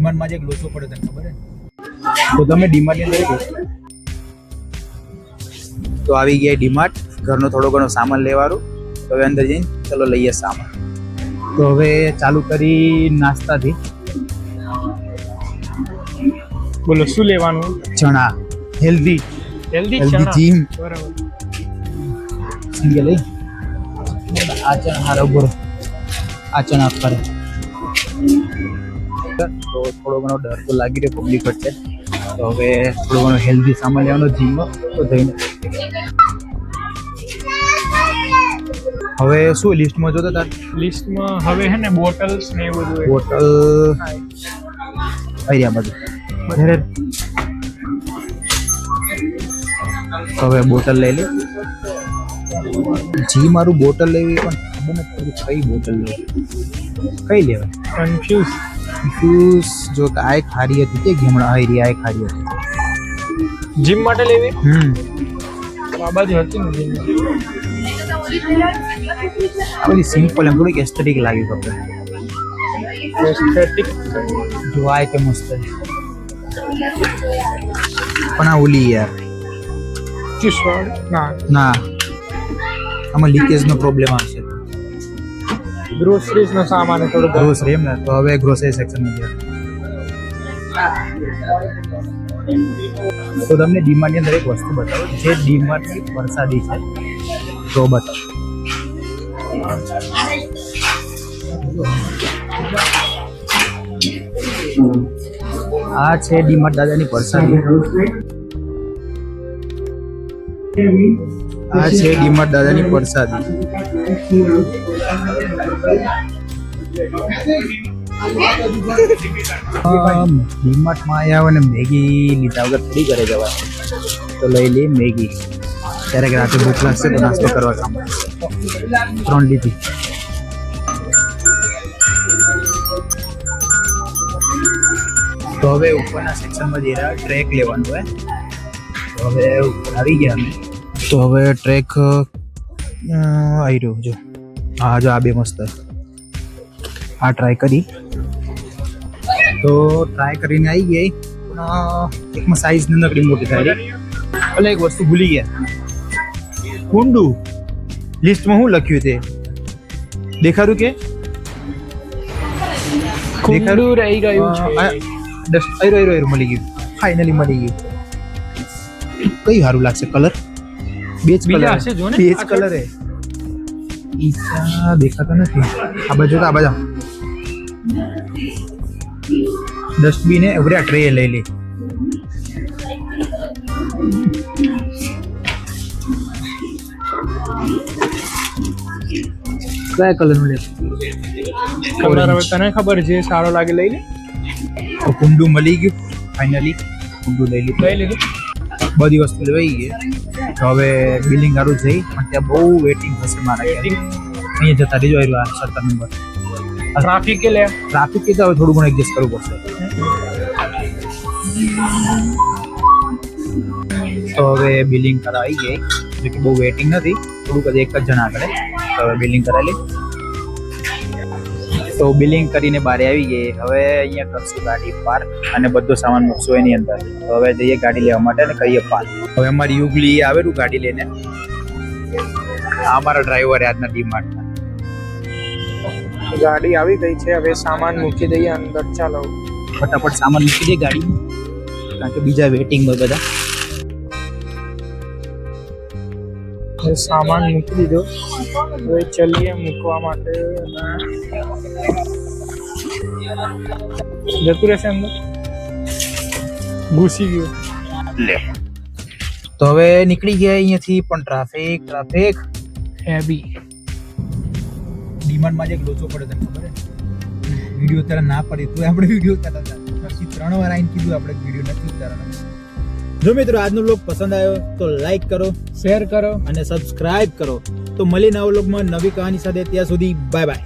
ડીમાર્ટમાં જે લોચો પડે તને ખબર હે? તો તમે ડીમાર્ટની અંદર ગયો તો આવી ગયા ડીમાર્ટ, ઘરનો થોડો ઘણો સામાન લેવાનું. તો હવે અંદર જઈને ચલો લઈએ સામાન. તો હવે ચાલુ કરી નાસ્તાથી. બોલો શું લેવાનું? ચણા હેલ્ધી ચણા જીમ બરાબર. સિંગલ લઈ આ ચણા હારો બરો આ ચણા ફરે. તો થોડો ઘણો ડર તો લાગી રહ્યો પબ્લિક વચ્ચે. તો હવે થોડો ઘણો હેલ્ધી સામાન લેવાનો જીમમાં. તો જઈને હવે શું લિસ્ટમાં જોતો તાર? લિસ્ટમાં હવે હે ને બોટલ્સ ને એવું બધું બોટલ આવી રહ્યા બધું. હવે બોટલ લઈ લે. જી મારું બોટલ લેવી પણ ખબર નથી કઈ બોટલ લેવી, કઈ લેવાય કન્ફ્યુઝ. જો આ ખારી હતી કે હમણાં આવી રહી આ ખારી હતી. જીમ માટે લેવી? આ બાજુ હતી ને જીમ. આ બધી સિમ્પલ એમ થોડીક એસ્થેટિક લાગી કપડે. એસ્થેટિક જો આ કે મસ્ત પણ આ ઓલી યાર ચૂસવાડ ના ના આમાં લીકેજ નો પ્રોબ્લેમ આવશે. ગ્રોસરીઝ નો સામાન થોડો ગ્રોસરી એમ ને, તો હવે ગ્રોસરી સેક્શન માં ગયા. તો તમને ડીમાર્ટ ની અંદર એક વસ્તુ બતાવો જે ડીમાર્ટ ની વરસાદી છે. તો બતાવો. આ છે ડીમાર્ટ દાદાની પરસાદી. આ છે ડીમાર્ટ દાદાની પરસાદી. ડીમાર્ટમાં આવ્યા હોય ને મેગી લીધા વગર થોડી ઘરે જવાય. તો લઈ લે મેગી. ક્યારેક રાતે ભૂખ લાગશે તો નાસ્તો કરવા કામ. 3 લીધી. તો હવે ઉપરના સેક્શનમાં જઈ રહ્યા ટ્રેક લેવાનું હોય. તો હવે ઉપર આવી ગયા અમે. તો હવે ટ્રેક આવી રહ્યો જો. હા જો આ બે મસ્ત. આ ટ્રાય કરી. તો ટ્રાય કરીને આવી ગઈ પણ એકમાં સાઈઝ નકડી મોટી થાય. એટલે એક વસ્તુ ભૂલી ગયા. કુંડુ લિસ્ટમાં શું લખ્યું તે દેખાડું કે? કુંડુ રહી ગયું છે. મળી ગયું. ફાઇનલી મળી ગયું. કઈ સારું લાગશે કલર? બે જ કલર હશે જો ને. બે જ કલર હે. ઈચ્છા દેખાતો નથી. આ બાજુ તો આ બાજુ ડસ્ટબિન હે. ઉભરે આ ટ્રે લઈ લે. કયા કલર નું લે? કલર હવે તને ખબર છે સારો લાગે લઈ લે. તો કુંડુ મળી ગયું ફાઇનલી. કુંડુ લઈ લીધું. બધી વસ્તુ લેવાઈ ગઈ. તો હવે બિલિંગ વાળું જઈ પણ ત્યાં બહુ વેટિંગ થશે મારા. અહીંયા જતા રહેજો. 17 નંબર ટ્રાફિક લે. ટ્રાફિક કીધા હવે થોડું ઘણું એડજસ્ટ કરવું પડશે. તો હવે બિલિંગ કરાવી ગઈ. જો કે બહુ વેટિંગ નથી, થોડુંક એક જ જણા આગળ. તો હવે બિલિંગ કરાવી. તો બિલિંગ કરીને બહાર આવી ગઈ. હવે અહીંયા કરશું ગાડી પાર્ક અને બધો સામાન મૂકશું એની અંદર. તો હવે જઈએ ગાડી લેવા માટે અને કરીએ પાર્ક. હવે અમારી યુગલી આવેલું ગાડી લઈને. આ અમારા ડ્રાઈવર આજના ડીમાર્ટના. ગાડી આવી ગઈ છે. હવે સામાન મૂકી દઈએ અંદર. ચાલો ફટાફટ સામાન મૂકી દઈએ ગાડીમાં, કારણ કે બીજા વેટિંગમાં બધા. સામાન મૂકી દીધો. હવે ચલીએ મૂકવા માટે. જતું રહેશે અંદર. ઘૂસી ગયું. લે તો હવે નીકળી ગયા અહીંયાથી. પણ ટ્રાફિક હેવી. ડીમાર્ટમાં જે લોચો પડે તને ખબર હે? વિડીયો તારા ના પડે તો આપણે વિડીયો ઉતારતા. પછી 3 વાર આવીને કીધું આપણે વિડીયો નથી ઉતારવાનો. જો મિત્રો આજનો વ્લોગ પસંદ આવ્યો તો લાઈક કરો, શેર કરો અને સબસ્ક્રાઇબ કરો. તો મળીએ નવા વ્લોગમાં નવી કહાની સાથે. ત્યાં સુધી બાય બાય.